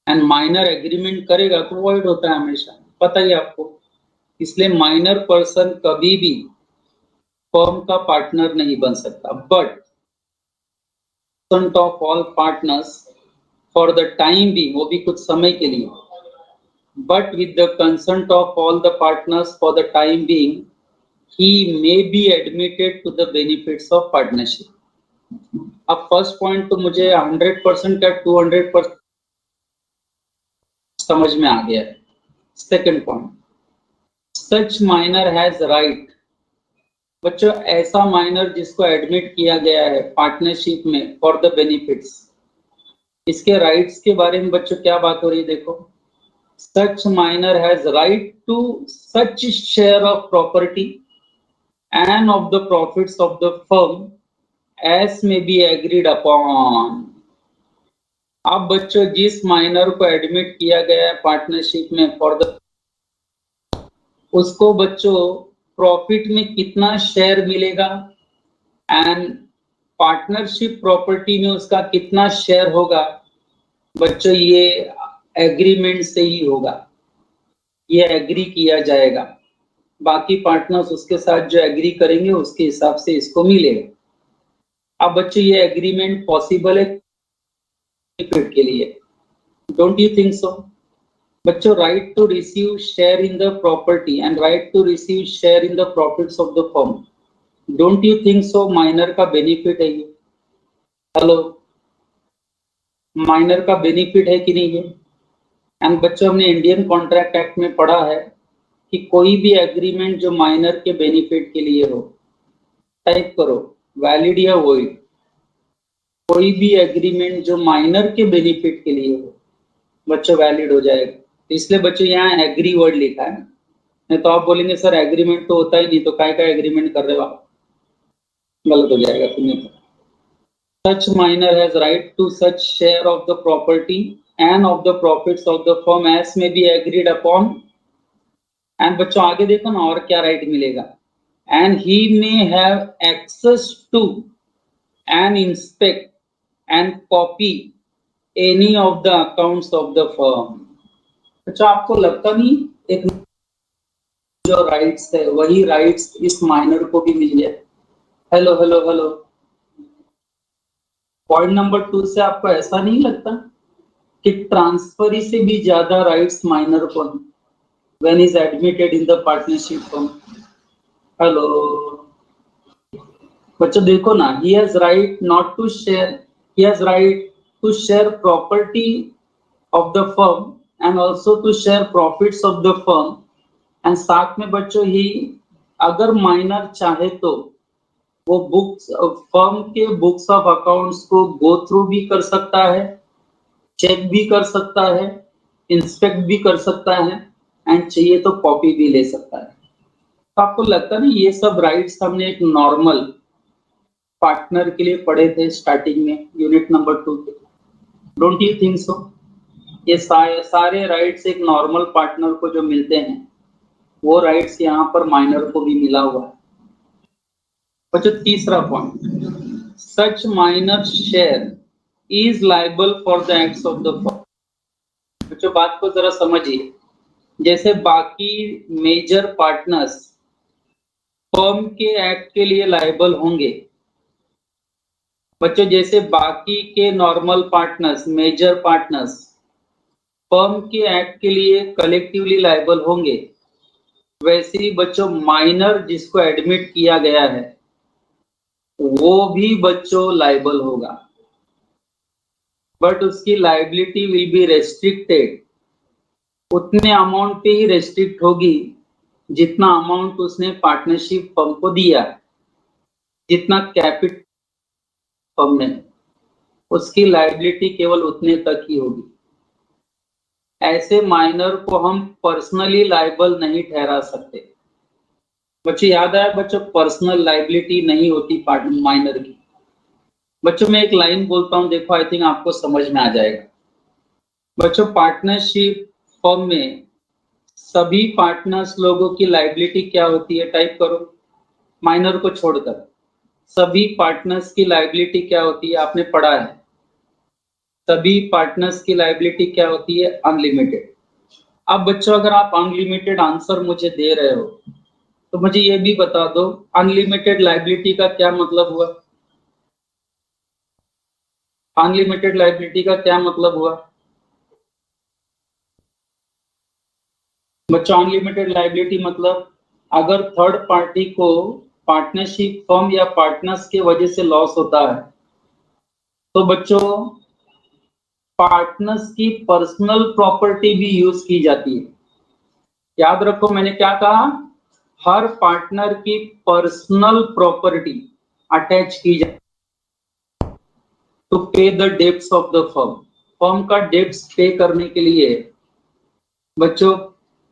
[SPEAKER 1] and minor agreement करेगा तो वॉइड होता है हमेशा, पता ही आपको। इसलिए माइनर पर्सन कभी भी फर्म का पार्टनर नहीं बन सकता। But of all partners for the time भी, वो भी कुछ समय के लिए, but with the consent of all the partners for the time being, he may be admitted to the benefits of partnership. अब फर्स्ट पॉइंट तो मुझे 100% का 200% समझ में आ गया है। Second point, such minor has right. बच्चों ऐसा माइनर जिसको एडमिट किया गया है पार्टनरशिप में फॉर द बेनिफिट्स, इसके राइट्स के बारे में बच्चों क्या बात हो रही है देखो। Such minor has right to such share of property and of the profits of the firm as may be agreed upon. अब बच्चों जिस माइनर को एडमिट किया गया है पार्टनरशिप में फॉर द, उसको बच्चों प्रॉफिट में कितना शेयर मिलेगा एंड पार्टनरशिप प्रॉपर्टी में उसका कितना शेयर होगा, बच्चों ये एग्रीमेंट से ही होगा, ये एग्री किया जाएगा। बाकी पार्टनर्स उसके साथ जो एग्री करेंगे उसके हिसाब से इसको मिलेगा। अब बच्चों ये एग्रीमेंट पॉसिबल है के लिए? Don't you think so? बच्चों right to receive share in the property and right to receive share in the profits of the firm, don't you think so minor का बेनिफिट है ये? हेलो, माइनर का benefit है कि नहीं है? And बच्चों हमने इंडियन कॉन्ट्रैक्ट एक्ट में पढ़ा है कि कोई भी एग्रीमेंट जो माइनर के बेनिफिट के लिए हो, टाइप करो वैलिड या वॉइड। कोई भी एग्रीमेंट जो माइनर के बेनिफिट के लिए हो बच्चों वैलिड हो जाएगा। इसलिए बच्चों यहाँ एग्री वर्ड लिखा है, नहीं तो आप बोलेंगे सर एग्रीमेंट तो होता ही नहीं, तो काय का एग्रीमेंट कर रहे हो आप, गलत हो जाएगा तुम्हें। Such minor has right to such share of the property and of the profits of the firm as may be agreed upon. And बच्चों आगे देखो ना और क्या राइट मिलेगा। And he may have access to and inspect and copy any of the accounts of the firm. अच्छा आपको लगता नहीं एक जो राइट्स है वही राइट्स इस माइनर को भी मिल जाए? Hello hello hello, point number 2 से आपको ऐसा नहीं लगता? कि ट्रांसफरी से भी ज्यादा राइट्स माइनर को when is admitted in the partnership firm. Hello बच्चों देखो ना, he has right not to share, he has right to share property of the firm and also to share profits of the firm. And साथ में बच्चों ही अगर minor चाहे तो वो बुक्स फर्म के बुक्स ऑफ अकाउंट्स को गो थ्रू भी कर सकता है, चेक भी कर सकता है, इंस्पेक्ट भी कर सकता है एंड चाहिए तो कॉपी भी ले सकता है। तो आपको लगता है ये सब राइट्स हमने एक नॉर्मल पार्टनर के लिए पढ़े थे स्टार्टिंग में यूनिट नंबर 2 के, डोंट यू थिंक सो? ये सारे राइट्स एक नॉर्मल पार्टनर को जो मिलते हैं वो राइट्स यहाँ पर माइनर को भी मिला हुआ है। बच्चों तीसरा point, such minor share is liable for the acts of the firm. बच्चों बात को जरा समझिए, जैसे बाकी मेजर पार्टनर्स फर्म के एक्ट के लिए लायबल होंगे, बच्चों जैसे बाकी के normal partners major partners firm के एक्ट के लिए कलेक्टिवली लायबल होंगे, वैसे ही बच्चों माइनर जिसको एडमिट किया गया है वो भी बच्चों लायबल होगा, बट उसकी लायबिलिटी विल बी रेस्ट्रिक्टेड, उतने अमाउंट पे ही रेस्ट्रिक्ट होगी जितना अमाउंट उसने पार्टनरशिप फर्म को दिया, जितना कैपिटल फर्म ने, उसकी लायबिलिटी केवल उतने तक ही होगी। ऐसे माइनर को हम पर्सनली लायबल नहीं ठहरा सकते। बच्चों याद आया बच्चों, पर्सनल लायबिलिटी नहीं होती पार्टनर माइनर की। बच्चों मैं एक लाइन बोलता हूं, देखो आई थिंक आपको समझ में आ जाएगा। बच्चों पार्टनरशिप फर्म में सभी पार्टनर्स लोगों की लायबिलिटी क्या होती है, टाइप करो, माइनर को छोड़कर सभी पार्टनर्स की लायबिलिटी क्या होती है, आपने पढ़ा है सभी पार्टनर्स की लायबिलिटी क्या होती है, अनलिमिटेड। अब बच्चों अगर आप अनलिमिटेड आंसर मुझे दे रहे हो तो मुझे ये भी बता दो अनलिमिटेड लायबिलिटी का क्या मतलब हुआ, अनलिमिटेड लायबिलिटी का क्या मतलब हुआ बच्चों? अनलिमिटेड लायबिलिटी मतलब अगर थर्ड पार्टी को पार्टनरशिप फर्म या पार्टनर्स के वजह से लॉस होता है तो बच्चों पार्टनर्स की पर्सनल प्रॉपर्टी भी यूज की जाती है। याद रखो मैंने क्या कहा, हर पार्टनर की पर्सनल प्रॉपर्टी अटैच की जाती टू पे the debts of the firm. Firm का डेब्ट्स पे करने के लिए बच्चों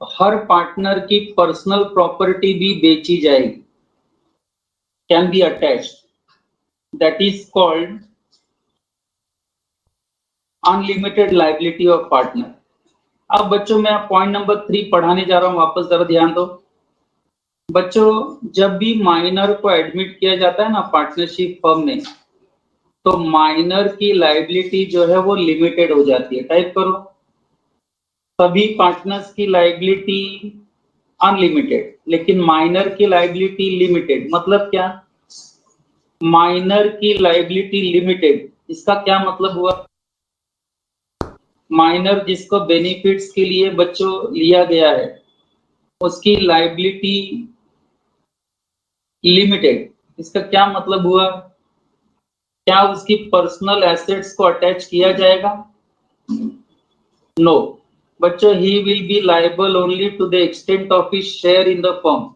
[SPEAKER 1] हर पार्टनर की पर्सनल प्रॉपर्टी भी बेची जाएगी, can be attached, that is called unlimited liability of partner. अब बच्चों मैं पॉइंट नंबर 3 पढ़ाने जा रहा हूं, वापस जरा ध्यान दो। बच्चों जब भी माइनर को एडमिट किया जाता है ना पार्टनरशिप फर्म में, तो माइनर की लायबिलिटी जो है वो लिमिटेड हो जाती है। टाइप करो, सभी पार्टनर्स की लायबिलिटी अनलिमिटेड लेकिन माइनर की लायबिलिटी लिमिटेड। मतलब क्या, माइनर की लायबिलिटी लिमिटेड, इसका क्या मतलब हुआ, माइनर जिसको बेनिफिट्स के लिए बच्चों लिया गया है उसकी लायबिलिटी लिमिटेड, इसका क्या मतलब हुआ, क्या उसकी पर्सनल एसेट्स को अटैच किया जाएगा? नो बच्चों, he will be liable only to the extent of his share in the firm.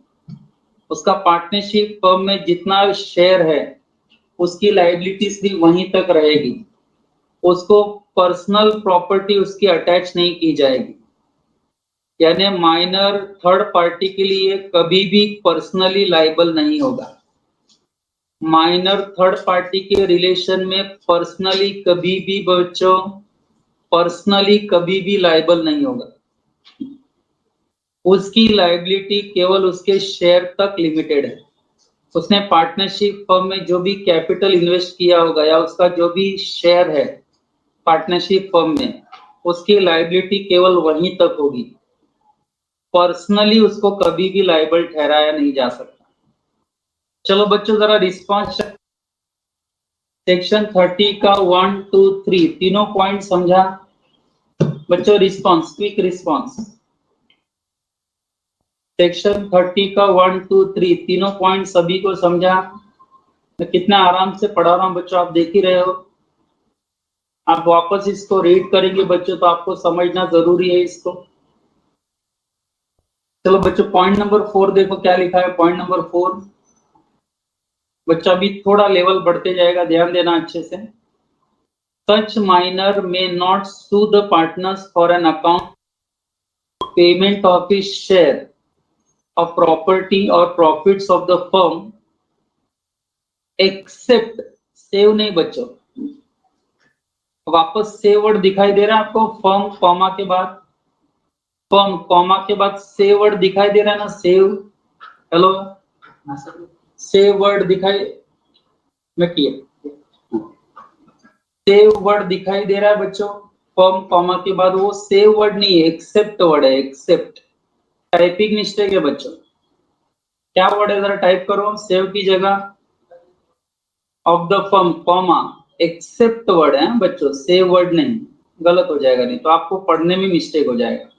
[SPEAKER 1] उसका पार्टनरशिप फर्म में जितना शेयर है उसकी लायबिलिटी सिर्फ वहीं तक रहेगी, उसको पर्सनल प्रॉपर्टी उसकी अटैच नहीं की जाएगी। यानी माइनर थर्ड पार्टी के लिए कभी भी पर्सनली लायबल नहीं होगा। माइनर थर्ड पार्टी के रिलेशन में पर्सनली कभी भी बच्चों पर्सनली कभी भी लायबल नहीं होगा। उसकी लायबिलिटी केवल उसके शेयर तक लिमिटेड है। उसने पार्टनरशिप फर्म में जो भी कैपिटल इन्वेस्ट किया होगा या उसका जो भी शेयर है पार्टनरशिप फर्म में, उसकी लायबिलिटी केवल वहीं तक होगी, पर्सनली उसको कभी भी लायबल ठहराया नहीं जा सकता। चलो बच्चों जरा रिस्पॉन्स सेक्शन 30 का 1, 2, 3 तीनों पॉइंट समझा, बच्चों रिस्पॉन्स, क्विक रिस्पॉन्स। सेक्शन 30 का 1, 2, 3 तीनों पॉइंट सभी को समझा? मैं कितना आराम से पढ़ा रहा हूँ बच्चों, आप देख ही रहे हो। आप वापस इसको रीड करेंगे बच्चों तो आपको समझना जरूरी है इसको। चलो बच्चों पॉइंट नंबर 4 देखो क्या लिखा है। पॉइंट नंबर 4 बच्चा अभी थोड़ा लेवल बढ़ते जाएगा, ध्यान देना अच्छे से। Such minor may not sue the partners for an account payment of his share of property और profits of the firm except, save नहीं बच्चों, वापस सेव वर्ड दिखाई दे रहा है आपको? फर्म कॉमा के बाद, फर्म कॉमा के बाद सेव वर्ड दिखाई दे रहा है ना? सेव, हेलो, सेव वर्ड दिखाई मैं किया, सेव वर्ड दिखाई दे रहा है बच्चों? फर्म कॉमा के बाद वो सेव वर्ड नहीं है, एक्सेप्ट वर्ड है, एक्सेप्ट। टाइपिंग मिस्टेक है बच्चों। क्या वर्ड है जरा टाइप करो सेव की जगह, of the firm comma except word है बच्चों, सेव वर्ड नहीं, गलत हो जाएगा, नहीं तो आपको पढ़ने में मिस्टेक हो जाएगा।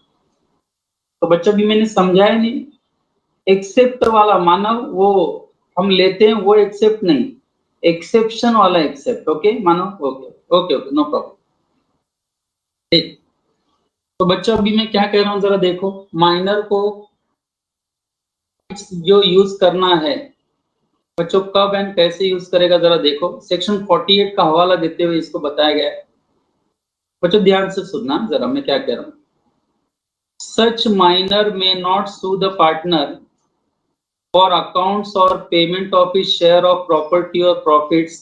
[SPEAKER 1] तो बच्चों भी मैंने समझाया नहीं, एक्सेप्ट वाला मानव वो हम लेते हैं, वो एक्सेप्ट नहीं, एक्सेप्शन वाला except. Okay Manav, okay okay okay, no problem. ठीक, तो बच्चों अभी मैं क्या कह रहा हूं जरा देखो। माइनर को जो यूज करना है बच्चों, कब एंड कैसे यूज करेगा जरा देखो। सेक्शन 48 का हवाला देते हुए इसको बताया गया है बच्चों, ध्यान से सुनना जरा मैं क्या कह रहा हूं। Such minor may not sue the partner for accounts or payment of his share of property or profits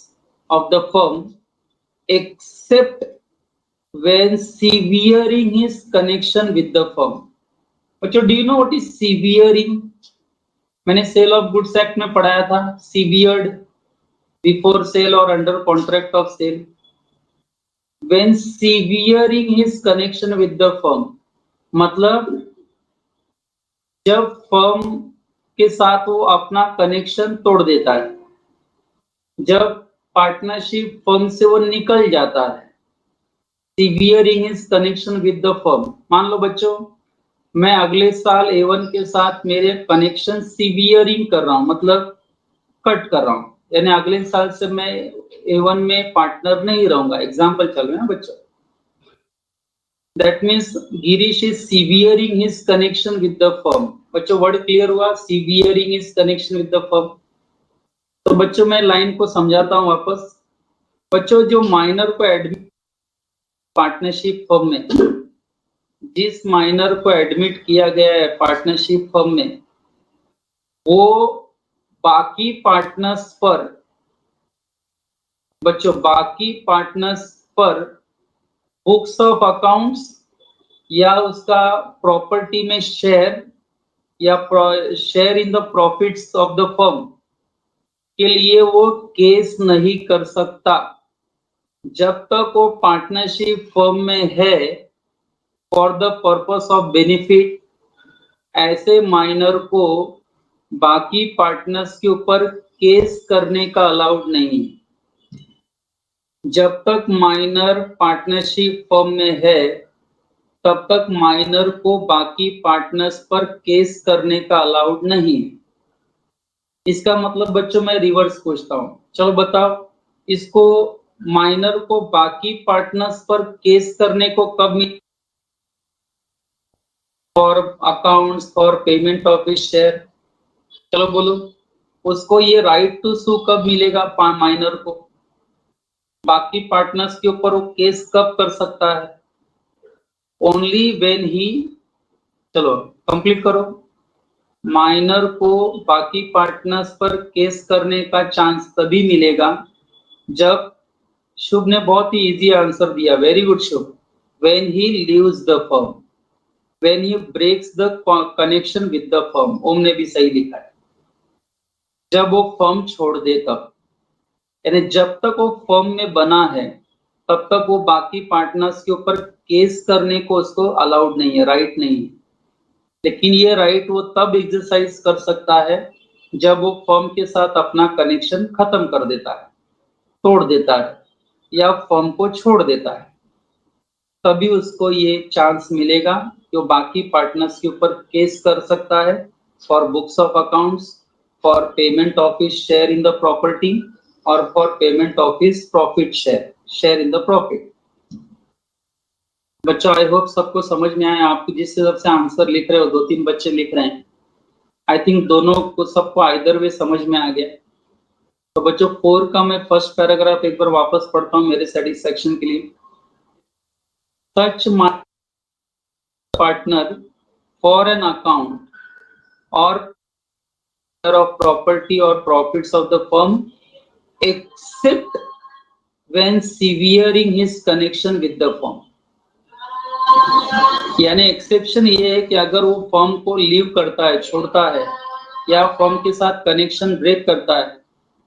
[SPEAKER 1] of the firm except when severing his connection with the firm. बच्चों do you know what is severing? मैंने cell of goods act में पढ़ाया था, severed before sale or under contract of sale. When severing his connection with the firm मतलब जब firm के साथ वो अपना कनेक्शन तोड़ देता है, जब पार्टनरशिप फर्म से वो निकल जाता है, severing his connection with the firm. मान लो बच्चों मैं अगले साल A1 के साथ मेरे कनेक्शन सीवियरिंग कर रहा हूं, मतलब कट कर रहा हूं, यानी अगले साल से मैं A1 में पार्टनर नहीं रहूंगा, एग्जाम्पल चल रहा है ना बच्चों। That means Girish is severing his connection with the firm. बच्चों वर्ड क्लियर हुआ, severing his connection with the firm। तो बच्चों मैं लाइन को समझाता हूं वापस। बच्चों जो माइनर को एडमिट पार्टनरशिप फर्म में, जिस माइनर को एडमिट किया गया है पार्टनरशिप फर्म में, वो बाकी पार्टनर्स पर बच्चों, बाकी पार्टनर्स पर बुक्स ऑफ अकाउंट्स या उसका प्रॉपर्टी में शेयर या share in the profits of the firm के लिए वो केस नहीं कर सकता जब तक वो पार्टनरशिप फर्म में है for the purpose of benefit. ऐसे माइनर को बाकी पार्टनर्स के ऊपर केस करने का अलाउड नहीं। जब तक माइनर पार्टनरशिप फर्म में है तब तक माइनर को बाकी पार्टनर्स पर केस करने का अलाउड नहीं। इसका मतलब बच्चों मैं रिवर्स पूछता हूं, चलो बताओ इसको, माइनर को बाकी पार्टनर्स पर केस करने को कब मिले? For accounts, for payment of his share. चलो बोलो उसको ये राइट टू सू कब मिलेगा? माइनर को बाकी पार्टनर्स के ऊपर वो केस कब कर सकता है? ओनली व्हेन ही, चलो कंप्लीट करो। माइनर को बाकी पार्टनर्स पर केस करने का चांस तभी मिलेगा जब, शुभ ने बहुत ही इजी आंसर दिया, very good Shubh, when he leaves the firm, when he breaks the connection with the firm. Om ने भी सही लिखा है, जब वो फर्म छोड़ दे तब, यानी जब तक वो फर्म में बना है तब तक वो बाकी पार्टनर्स के ऊपर केस करने को उसको अलाउड नहीं है, राइट नहीं है। लेकिन ये राइट वो तब एक्सरसाइज कर सकता है जब वो फर्म के साथ अपना कनेक्शन खत्म कर देता है, तोड़ देता है या फर्म को छोड़ देता है। तभी उसको ये चांस मिलेगा कि वो बाकी पार्टनर्स के ऊपर केस कर सकता है for books of accounts, for payment of his share in the property और for payment of his profit share in the profit. बच्चों आई होप सबको समझ में आया। आप जिस हिसाब से आंसर लिख रहे हो, 2-3 बच्चे लिख रहे हैं, आई थिंक दोनों को सबको आइदर वे समझ में आ गया। तो बच्चों 4 का मैं फर्स्ट पैराग्राफ एक बार वापस पढ़ता हूं मेरे सेटिस्फैक्शन के लिए। Such partner for an account और of property or profits of the firm except when severing his connection with the firm। यानी एक्सेप्शन ये है कि अगर वो फर्म को लीव करता है, छोड़ता है या फर्म के साथ कनेक्शन ब्रेक करता है,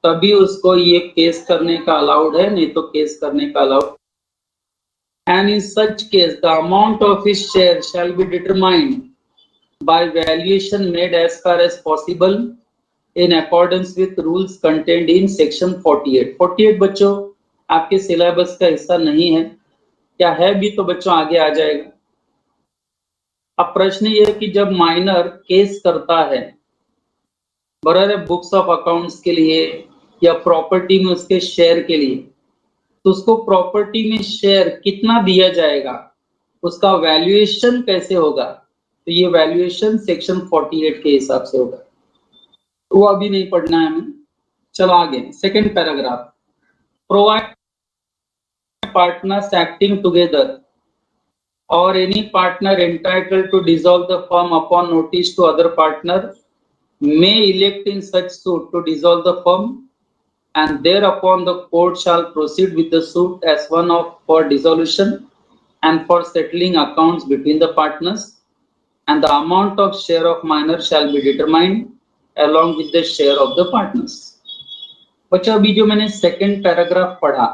[SPEAKER 1] तभी उसको ये केस करने का अलाउड है, नहीं तो केस करने का allowed. And in such case the amount of his share shall be determined by valuation made as far as possible in accordance with rules contained in section 48। 48 बच्चों आपके सिलेबस का हिस्सा नहीं है, क्या है भी तो बच्चों आगे आ जाएगा। अब प्रश्न ये है कि जब माइनर केस करता है बराबर है बुक्स ऑफ अकाउंट्स के लिए या प्रॉपर्टी में उसके शेयर के लिए, तो उसको प्रॉपर्टी में शेयर कितना दिया जाएगा, उसका वैल्यूएशन कैसे होगा, तो ये वैल्यूएशन सेक्शन 48 के हिसाब से होगा। वो अभी नहीं पढ़ना है हमें। चलो आगे second paragraph. Provide partners acting together or any partner entitled to dissolve the firm upon notice to other partner may elect in such suit to dissolve the firm, and thereupon the court shall proceed with the suit as one of for dissolution and for settling accounts between the partners, and the amount of share of minor shall be determined along with the share of the partners। बच्चों अभी जो मैंने second paragraph पढ़ा,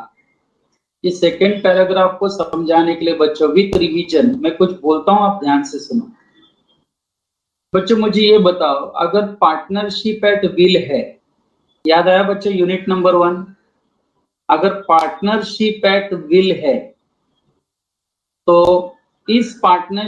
[SPEAKER 1] इस second paragraph को समझाने के लिए बच्चों विद रिवीजन मैं कुछ बोलता हूं, आप ध्यान से सुनो। बच्चों मुझे ये बताओ, अगर पार्टनरशिप एट विल है, याद आया बच्चों यूनिट नंबर 1, अगर पार्टनरशिप एट विल है तो इस पार्टनर